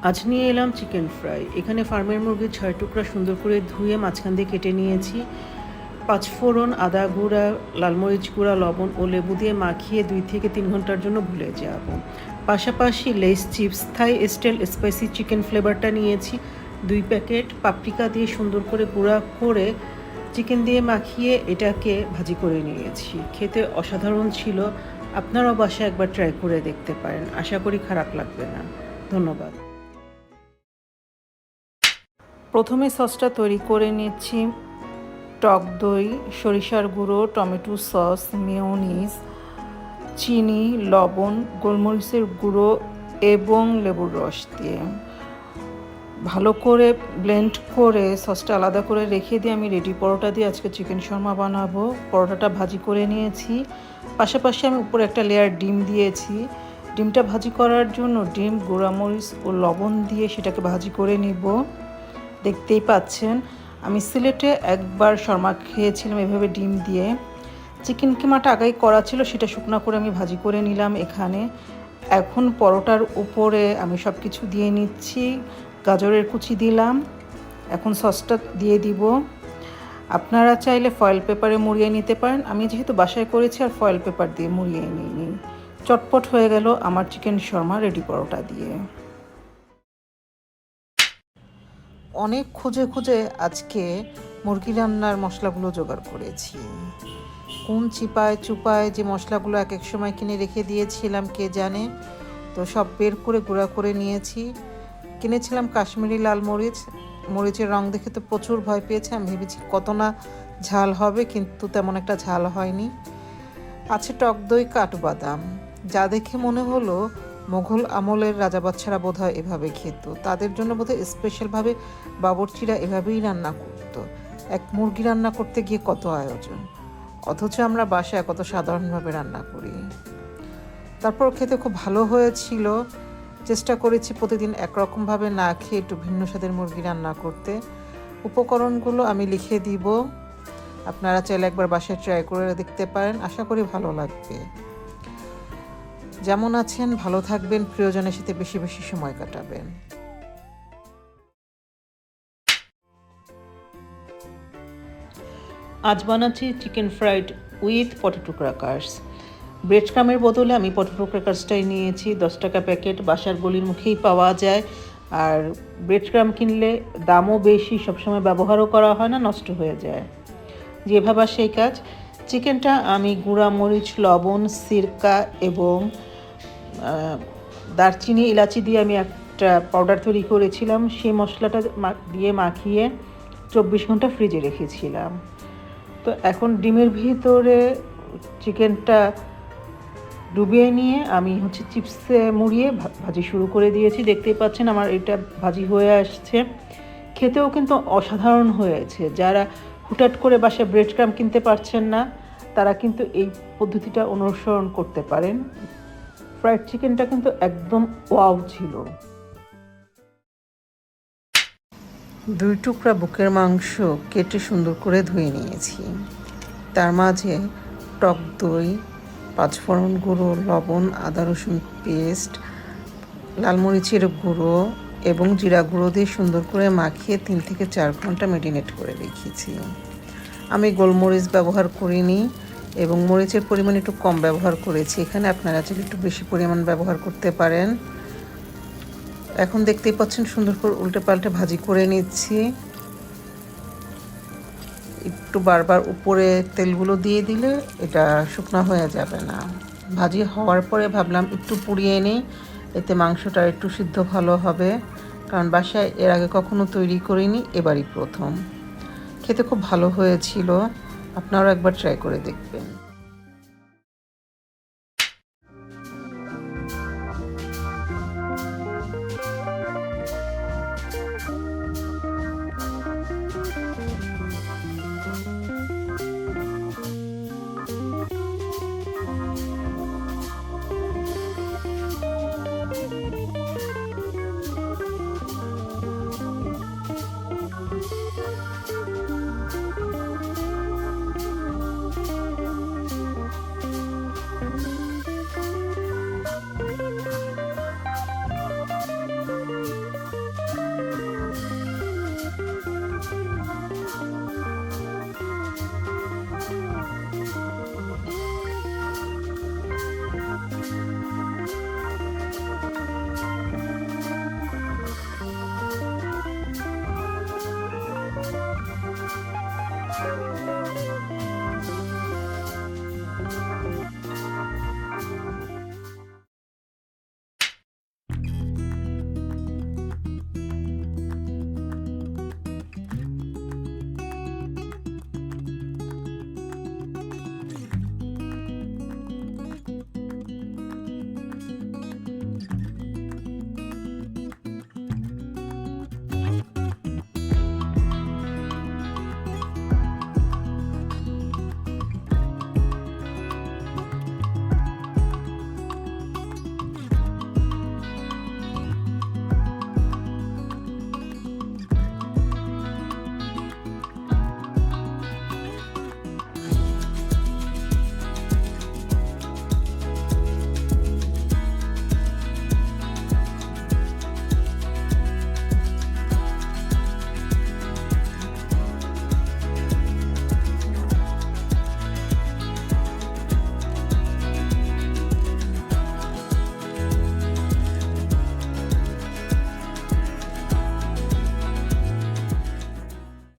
আজ নিয়ে এলাম চিকেন ফ্রাই। এখানে ফার্মের মুরগির 6 টুকরা সুন্দর করে ধুয়ে মাঝখান দিয়ে কেটে নিয়েছি। 5 ফোড়ন, আদা গুঁড়া, লালমরিচ গুঁড়া, লবণ ও লেবু দিয়ে মাখিয়ে 2 থেকে 3 ঘন্টার জন্য ভুলে যাব। পাশাপাশি লেস চিপস থাই স্টাইল স্পাইসি চিকেন ফ্লেভারটা নিয়েছি 2 প্যাকেট। পাপরিকা দিয়ে সুন্দর করে গুঁড়া করে চিকেন দিয়ে মাখিয়ে এটাকে ভাজি করে নিয়েছি। খেতে অসাধারণ ছিল। আপনারাও বাসায় একবার ট্রাই করে দেখতে পারেন। আশা করি খারাপ লাগবে না। ধন্যবাদ। প্রথমে সসটা তৈরি করে নিচ্ছি। টক দই, সরিষার গুঁড়ো, টমেটো সস, মেয়োনিজ, চিনি, লবণ, গোলমরিচের গুঁড়ো এবং লেবুর রস দিয়ে ভালো করে ব্লেন্ড করে সসটা আলাদা করে রেখে দিয়ে আমি রেডি পরোটা দিয়ে আজকে চিকেন শর্মা বানাবো। পরোটাটা ভাজি করে নিয়েছি। পাশাপাশি আমি উপরে একটা লেয়ার ডিম দিয়েছি। ডিমটা ভাজি করার জন্য ডিম, গুঁড়ামরিচ ও লবণ দিয়ে সেটাকে ভাজি করে নিব। দেখতেই পাচ্ছেন আমি সিলেটে একবার শর্মা খেয়েছিলাম এভাবে ডিম দিয়ে। চিকেন কিমাটা আগেই করা ছিল, সেটা শুকনো করে আমি ভাজি করে নিলাম এখানে। এখন পরোটার উপরে আমি সব কিছু দিয়ে নিচ্ছি। গাজরের কুচি দিলাম। এখন সসটা দিয়ে দিব। আপনারা চাইলে ফয়েল পেপারে মুড়িয়ে নিতে পারেন। আমি যেহেতু বাসায় করেছি আর ফয়েল পেপার দিয়ে মুড়িয়ে নিইনি। চটপট হয়ে গেল আমার চিকেন শর্মা রেডি পরোটা দিয়ে। অনেক খুঁজে খুঁজে আজকে মুরগি রান্নার মশলাগুলো জোগাড় করেছি। কোন চিপায় চুপায় যে মশলাগুলো এক এক সময় কিনে রেখে দিয়েছিলাম কে জানে। তো সব বের করে গুঁড়া করে নিয়েছি। কিনেছিলাম কাশ্মীরি লাল মরিচ। মরিচের রং দেখে তো প্রচুর ভয় পেয়েছে। আমি ভেবেছি কত না ঝাল হবে, কিন্তু তেমন একটা ঝাল হয়নি। আছে টক দই, কাঠবাদাম, যা দেখে মনে হলো মোগল আমলের রাজা বাদশারা বোধহয় এভাবে খেত। তাদের জন্য বোধহয় স্পেশালভাবে বাবরচিরা এভাবেই রান্না করত। এক মুরগি রান্না করতে গিয়ে কত আয়োজন, অথচ আমরা বাসায় কত সাধারণভাবে রান্না করি। তারপর খেতে খুব ভালো হয়েছিল। চেষ্টা করেছি প্রতিদিন একরকমভাবে না খেয়ে একটু ভিন্ন স্বাদের মুরগি রান্না করতে। উপকরণগুলো আমি লিখে দিব, আপনারা চাইলে একবার বাসায় ট্রাই করে দেখতে পারেন। আশা করি ভালো লাগবে। যেমন আছেন ভালো থাকবেন, প্রিয়জনের সাথে বেশি বেশি সময় কাটাবেন। আজ বানাচ্ছি chicken fried with potato crackers. Bread ক্রামের বদলে আমি পটেটো ক্র্যাকার্সটাই নিয়েছি। 10 টাকা প্যাকেট, বাসার গলির মুখেই পাওয়া যায়। আর ব্রেড ক্রাম কিনলে দামও বেশি, সবসময় ব্যবহারও করা হয় না, নষ্ট হয়ে যায়। যেভাবে সেই কাজ। চিকেনটা আমি গুঁড়া মরিচ, লবণ, সিরকা এবং দারচিনি, এলাচি দিয়ে আমি একটা পাউডার তৈরি করেছিলাম। সেই মশলাটা দিয়ে মাখিয়ে 24 ঘন্টা ফ্রিজে রেখেছিলাম। তো এখন ডিমের ভিতরে চিকেনটা ডুবিয়ে নিয়ে আমি চিপসে মুড়িয়ে ভাজি শুরু করে দিয়েছি। দেখতেই পাচ্ছেন আমার এটা ভাজি হয়ে আসছে। খেতেও কিন্তু অসাধারণ হয়েছে। যারা হুটহাট করে বাসায় ব্রেড ক্রাম কিনতে পারছেন না, তারা কিন্তু এই পদ্ধতিটা অনুসরণ করতে পারেন। ফ্রাইড চিকেনটা কিন্তু একদম ওয়াও ছিল। 2 টুকরা বুকের মাংস কেটে সুন্দর করে ধুয়ে নিয়েছি। তার মাঝে টক দই, 5 ফোড়ন গুঁড়ো, লবণ, আদা রসুন পেস্ট, লাল মরিচের গুঁড়ো এবং জিরা গুঁড়ো দিয়ে সুন্দর করে মাখিয়ে 3 থেকে 4 ঘন্টা ম্যারিনেট করে রেখেছি। আমি গোলমরিচ ব্যবহার করিনি এবং মরিচের পরিমাণ একটু কম ব্যবহার করেছি। এখানে আপনারা চাইলে একটু বেশি পরিমাণ ব্যবহার করতে পারেন। এখন দেখতেই পাচ্ছেন সুন্দর করে উল্টে পাল্টে ভাজি করে নিচ্ছি। একটু বারবার উপরে তেলগুলো দিয়ে দিলে এটা শুকনো হয়ে যাবে না। ভাজি হওয়ার পরে ভাবলাম একটু পুড়িয়ে নিই, এতে মাংসটা একটু সিদ্ধ ভালো হবে। কারণ বাসায় এর আগে কখনো তৈরি করিনি, এবারই প্রথম। খেতে খুব ভালো হয়েছিল। আপনারাও একবার ট্রাই করে দেখবেন।